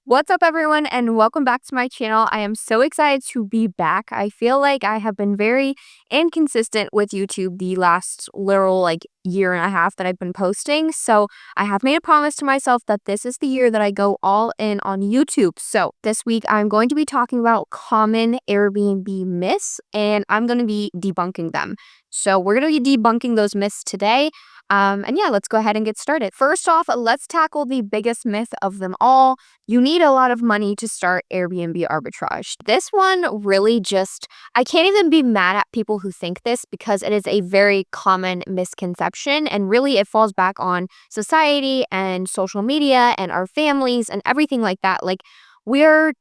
What's up, everyone, and welcome back to my channel. I am so excited to be back. I feel like I have been very inconsistent with YouTube the last literal year and a half that I've been posting. So I have made a promise to myself that this is the year that I go all in on YouTube. So this week I'm going to be talking about common Airbnb myths, and I'm going to be debunking them. So we're going to be debunking those myths today. And yeah, let's go ahead and get started. First off, let's tackle the biggest myth of them all. You need a lot of money to start Airbnb arbitrage. This one really I can't even be mad at people who think this because it is a very common misconception, and really it falls back on society and social media and our families and everything like that. Like, we're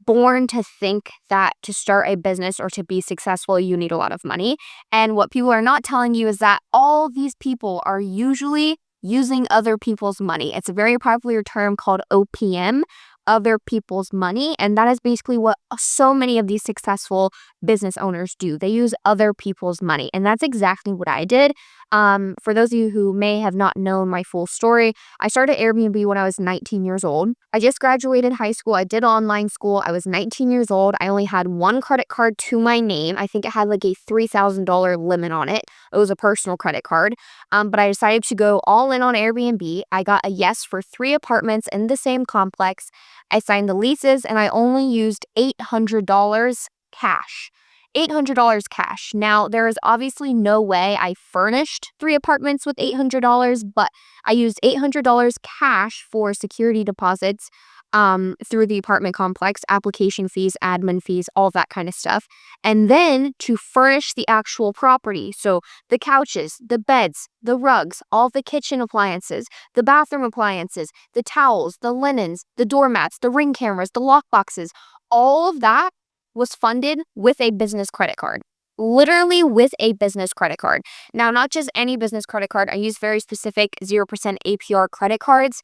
born to think that to start a business or to be successful, you need a lot of money. And what people are not telling you is that all these people are usually using other people's money. It's a very popular term called OPM, other people's money. And that is basically what so many of these successful business owners do. They use other people's money. And that's exactly what I did. For those of you who may have not known my full story, I started Airbnb when I was 19 years old. I just graduated high school. I did online school. I was 19 years old. I only had one credit card to my name. I think it had like a $3,000 limit on it. It was a personal credit card. But I decided to go all in on Airbnb. I got a yes for 3 apartments in the same complex. I signed the leases and I only used $800 cash. $800 cash. Now, there is obviously no way I furnished 3 apartments with $800, but I used $800 cash for security deposits through the apartment complex, application fees, admin fees, all that kind of stuff. And then to furnish the actual property. So the couches, the beds, the rugs, all the kitchen appliances, the bathroom appliances, the towels, the linens, the doormats, the ring cameras, the lock boxes, all of that was funded with a business credit card. Literally with a business credit card. Now, not just any business credit card. I use very specific 0% APR credit cards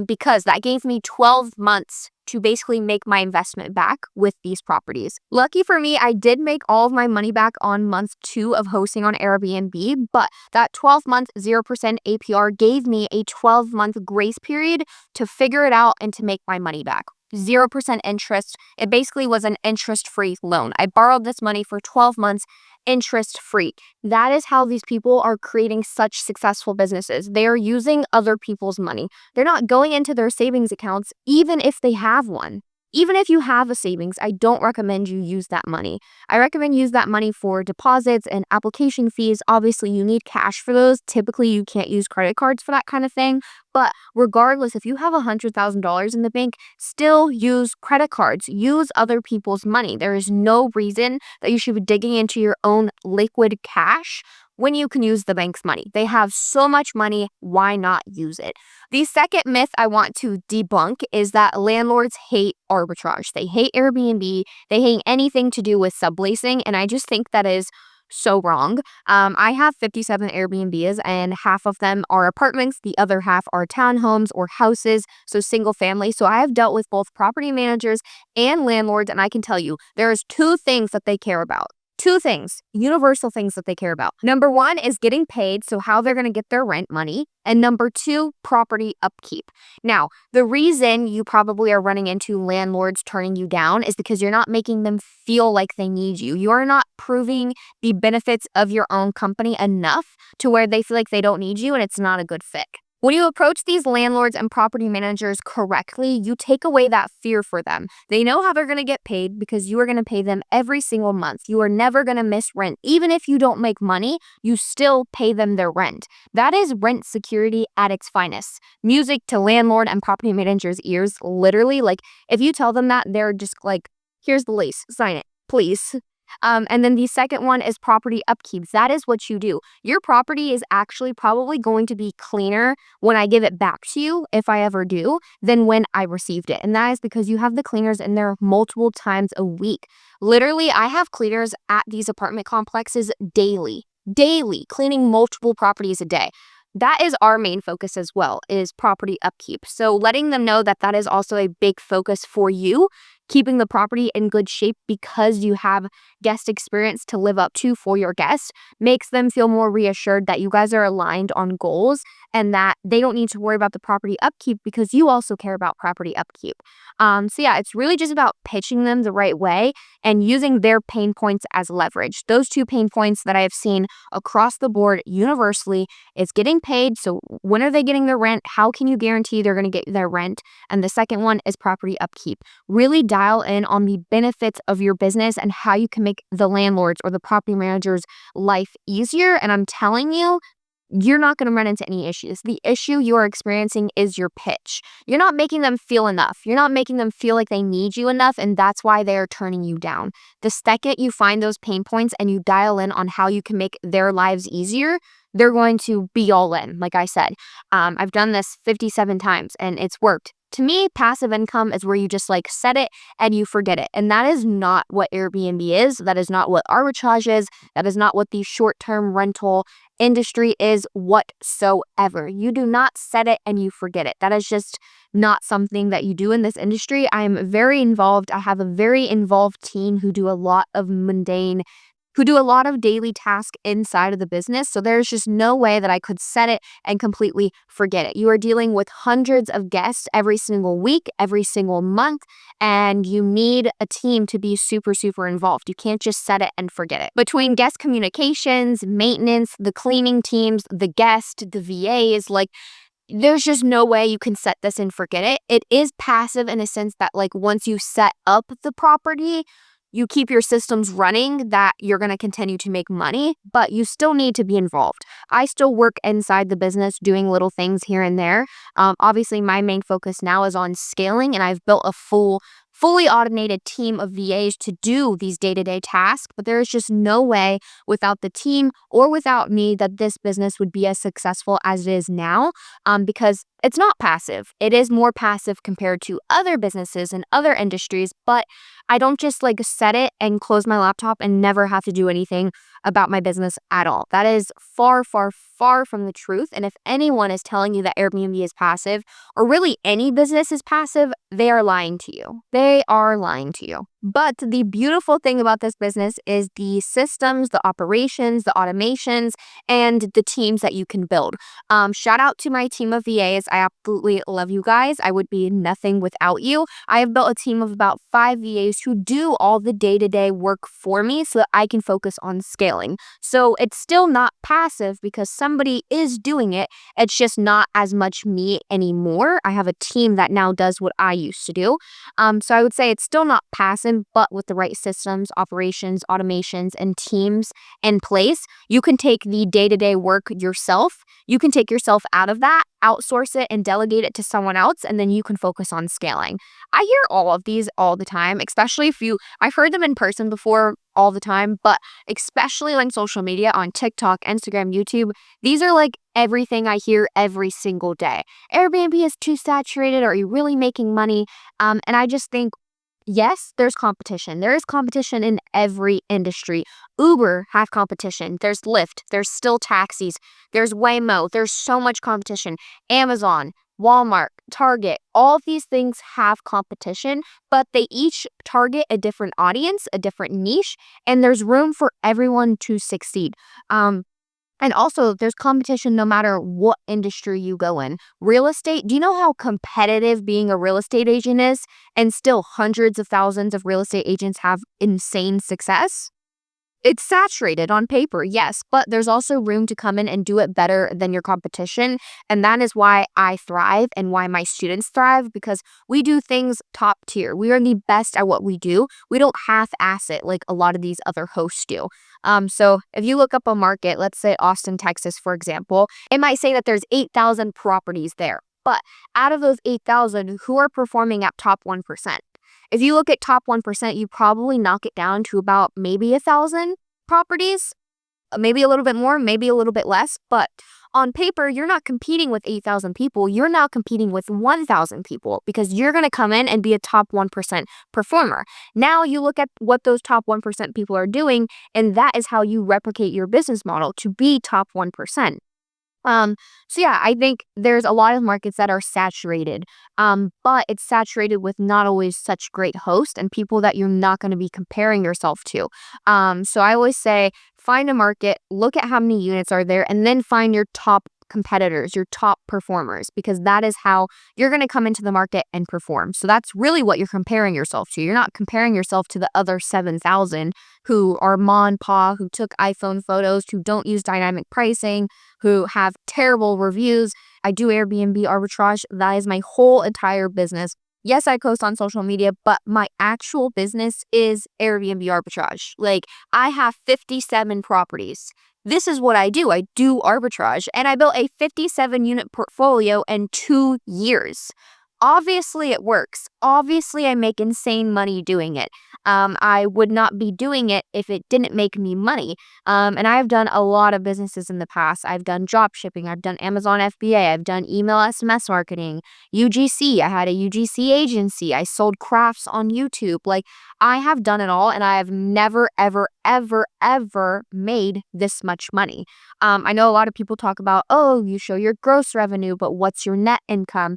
because that gave me 12 months to basically make my investment back with these properties. Lucky for me, I did make all of my money back on month 2 of hosting on Airbnb, but that 12-month 0% APR gave me a 12-month grace period to figure it out and to make my money back. 0% interest. It basically was an interest-free loan. I borrowed this money for 12 months, interest-free. That is how these people are creating such successful businesses. They are using other people's money. They're not going into their savings accounts, even if they have one. Even if you have a savings, I don't recommend you use that money. I recommend use that money for deposits and application fees. Obviously, you need cash for those. Typically, you can't use credit cards for that kind of thing. But regardless, if you have $100,000 in the bank, still use credit cards. Use other people's money. There is no reason that you should be digging into your own liquid cash when you can use the bank's money. They have so much money, why not use it? The second myth I want to debunk is that landlords hate arbitrage. They hate Airbnb. They hate anything to do with subleasing, and I just think that is so wrong. I have 57 Airbnbs, and half of them are apartments. The other half are townhomes or houses, so single family. So I have dealt with both property managers and landlords, and I can tell you, there's 2 things that they care about. 2 things, universal things that they care about. Number 1 is getting paid, so how they're going to get their rent money. And number 2, property upkeep. Now, the reason you probably are running into landlords turning you down is because you're not making them feel like they need you. You are not proving the benefits of your own company enough to where they feel like they don't need you and it's not a good fit. When you approach these landlords and property managers correctly, you take away that fear for them. They know how they're going to get paid because you are going to pay them every single month. You are never going to miss rent. Even if you don't make money, you still pay them their rent. That is rent security at its finest. Music to landlord and property managers' ears, literally. Like, if you tell them that, they're just like, here's the lease, sign it, please. And then the second one is property upkeep. That is what you do. Your property is actually probably going to be cleaner when I give it back to you, if I ever do, than when I received it. And that is because you have the cleaners in there multiple times a week. Literally, I have cleaners at these apartment complexes daily, cleaning multiple properties a day. That is our main focus as well, is property upkeep. So letting them know that that is also a big focus for you keeping the property in good shape because you have guest experience to live up to for your guests makes them feel more reassured that you guys are aligned on goals and that they don't need to worry about the property upkeep because you also care about property upkeep. So yeah, it's really just about pitching them the right way and using their pain points as leverage. Those two pain points that I have seen across the board universally is getting paid. So when are they getting their rent? How can you guarantee they're going to get their rent? And the second one is property upkeep. Really dial in on the benefits of your business and how you can make the landlord's or the property manager's life easier. And I'm telling you, you're not going to run into any issues. The issue you are experiencing is your pitch. You're not making them feel enough. You're not making them feel like they need you enough, and that's why they are turning you down. The second you find those pain points and you dial in on how you can make their lives easier, they're going to be all in. Like I said, I've done this 57 times and it's worked. To me, passive income is where you just like set it and you forget it. And that is not what Airbnb is. That is not what arbitrage is. That is not what the short-term rental industry is whatsoever. You do not set it and you forget it. That is just not something that you do in this industry. I am very involved. I have a very involved team who do a lot of daily tasks inside of the business. So there's just no way that I could set it and completely forget it. You are dealing with hundreds of guests every single week, every single month, and you need a team to be super, super involved. You can't just set it and forget it. Between guest communications, maintenance, the cleaning teams, the guest, the VAs, like there's just no way you can set this and forget it. It is passive in a sense that like once you set up the property, you keep your systems running that you're going to continue to make money, but you still need to be involved. I still work inside the business doing little things here and there. Obviously, my main focus now is on scaling, and I've built a fully automated team of VAs to do these day-to-day tasks, but there is just no way without the team or without me that this business would be as successful as it is now, because it's not passive. It is more passive compared to other businesses and other industries, but I don't just like set it and close my laptop and never have to do anything about my business at all. That is far, far, far from the truth. And if anyone is telling you that Airbnb is passive, or really any business is passive, they are lying to you. They are lying to you. But the beautiful thing about this business is the systems, the operations, the automations, and the teams that you can build. Shout out to my team of VAs. I absolutely love you guys. I would be nothing without you. I have built a team of about 5 VAs who do all the day-to-day work for me so that I can focus on scaling. So it's still not passive because somebody is doing it. It's just not as much me anymore. I have a team that now does what I used to do. So I would say it's still not passive, but with the right systems, operations, automations, and teams in place, you can take the day-to-day work yourself. You can take yourself out of that, outsource it, and delegate it to someone else, and then you can focus on scaling. I hear all of these all the time, especially I've heard them in person before all the time, but especially on social media, on TikTok, Instagram, YouTube, these are like everything I hear every single day. Airbnb is too saturated. Are you really making money? And I just think, yes, there's competition. There is competition in every industry. Uber have competition. There's Lyft. There's still taxis. There's Waymo. There's so much competition. Amazon, Walmart, Target, all of these things have competition, but they each target a different audience, a different niche, and there's room for everyone to succeed. And also, there's competition no matter what industry you go in. Real estate, do you know how competitive being a real estate agent is? And still, hundreds of thousands of real estate agents have insane success? It's saturated on paper, yes, but there's also room to come in and do it better than your competition. And that is why I thrive and why my students thrive, because we do things top tier. We are the best at what we do. We don't half-ass it like a lot of these other hosts do. So if you look up a market, let's say Austin, Texas, for example, it might say that there's 8,000 properties there. But out of those 8,000, who are performing at top 1%? If you look at top 1%, you probably knock it down to about maybe 1,000 properties, maybe a little bit more, maybe a little bit less. But on paper, you're not competing with 8,000 people. You're now competing with 1,000 people because you're going to come in and be a top 1% performer. Now you look at what those top 1% people are doing, and that is how you replicate your business model to be top 1%. So yeah, I think there's a lot of markets that are saturated, but it's saturated with not always such great hosts and people that you're not going to be comparing yourself to. So I always say find a market, look at how many units are there, and then find your top competitors, your top performers, because that is how you're going to come into the market and perform. So that's really what you're comparing yourself to. You're not comparing yourself to the other 7,000 who are ma and pa, who took iPhone photos, who don't use dynamic pricing, who have terrible reviews. I do Airbnb arbitrage. That is my whole entire business. Yes, I post on social media, but my actual business is Airbnb arbitrage. Like, I have 57 properties. This is what I do. I do arbitrage, and I built a 57 unit portfolio in 2 years. Obviously, it works. Obviously, I make insane money doing it. I would not be doing it if it didn't make me money. And I've done a lot of businesses in the past. I've done drop shipping. I've done Amazon FBA. I've done email SMS marketing, UGC. I had a UGC agency. I sold crafts on YouTube. Like, I have done it all, and I have never, ever, ever, ever made this much money. I know a lot of people talk about, oh, you show your gross revenue, but what's your net income?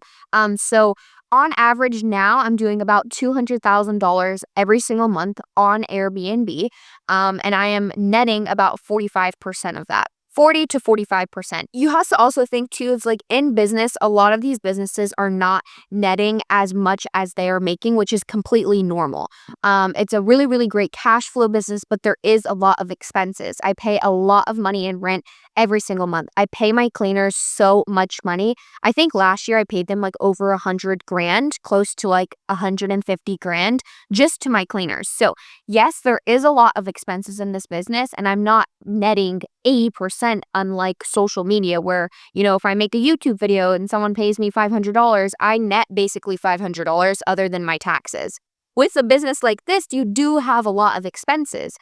So on average now, I'm doing about $200,000 every single month on Airbnb, and I am netting about 45% of that. 40 to 45%. You have to also think too, it's like in business, a lot of these businesses are not netting as much as they are making, which is completely normal. It's a really, really great cash flow business, but there is a lot of expenses. I pay a lot of money in rent every single month. I pay my cleaners so much money. I think last year I paid them like over 100 grand, close to like 150 grand just to my cleaners. So yes, there is a lot of expenses in this business, and I'm not netting 80%, unlike social media where, if I make a YouTube video and someone pays me $500, I net basically $500 other than my taxes. With a business like this, you do have a lot of expenses.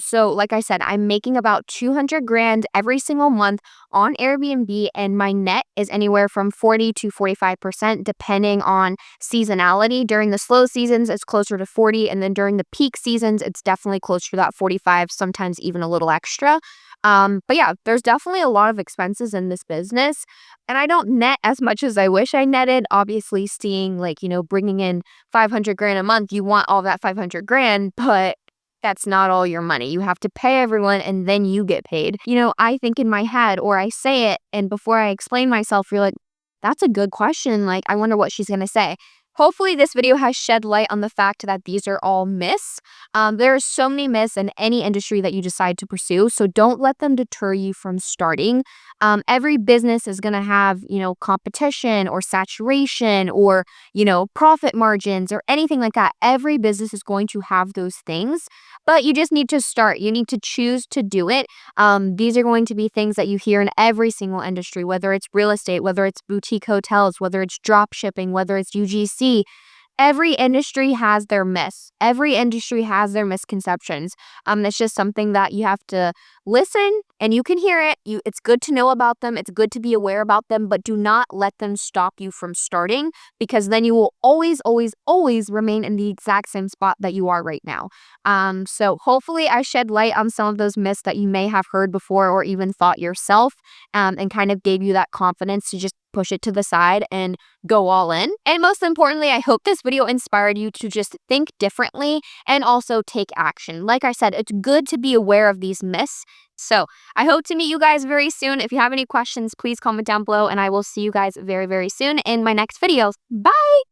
So like I said, I'm making about 200 grand every single month on Airbnb, and my net is anywhere from 40 to 45% depending on seasonality. During the slow seasons, it's closer to 40, and then during the peak seasons, it's definitely closer to that 45, sometimes even a little extra. But yeah, there's definitely a lot of expenses in this business, and I don't net as much as I wish I netted. Obviously, seeing like, bringing in 500 grand a month, you want all that 500 grand, but that's not all your money. You have to pay everyone and then you get paid. I think in my head, or I say it, and before I explain myself, you're like, that's a good question. Like, I wonder what she's going to say. Hopefully this video has shed light on the fact that these are all myths. There are so many myths in any industry that you decide to pursue, so don't let them deter you from starting. Every business is going to have, competition or saturation or, profit margins or anything like that. Every business is going to have those things, but you just need to start. You need to choose to do it. These are going to be things that you hear in every single industry, whether it's real estate, whether it's boutique hotels, whether it's drop shipping, whether it's UGC. Every industry has their myths. Every industry has their misconceptions. It's just something that you have to listen, and you can hear it. It's good to know about them. It's good to be aware about them, but do not let them stop you from starting, because then you will always, always, always remain in the exact same spot that you are right now. So hopefully I shed light on some of those myths that you may have heard before or even thought yourself, and kind of gave you that confidence to just push it to the side and go all in. And most importantly, I hope this video inspired you to just think differently and also take action. Like I said, it's good to be aware of these myths. So I hope to meet you guys very soon. If you have any questions, please comment down below, and I will see you guys very, very soon in my next videos. Bye!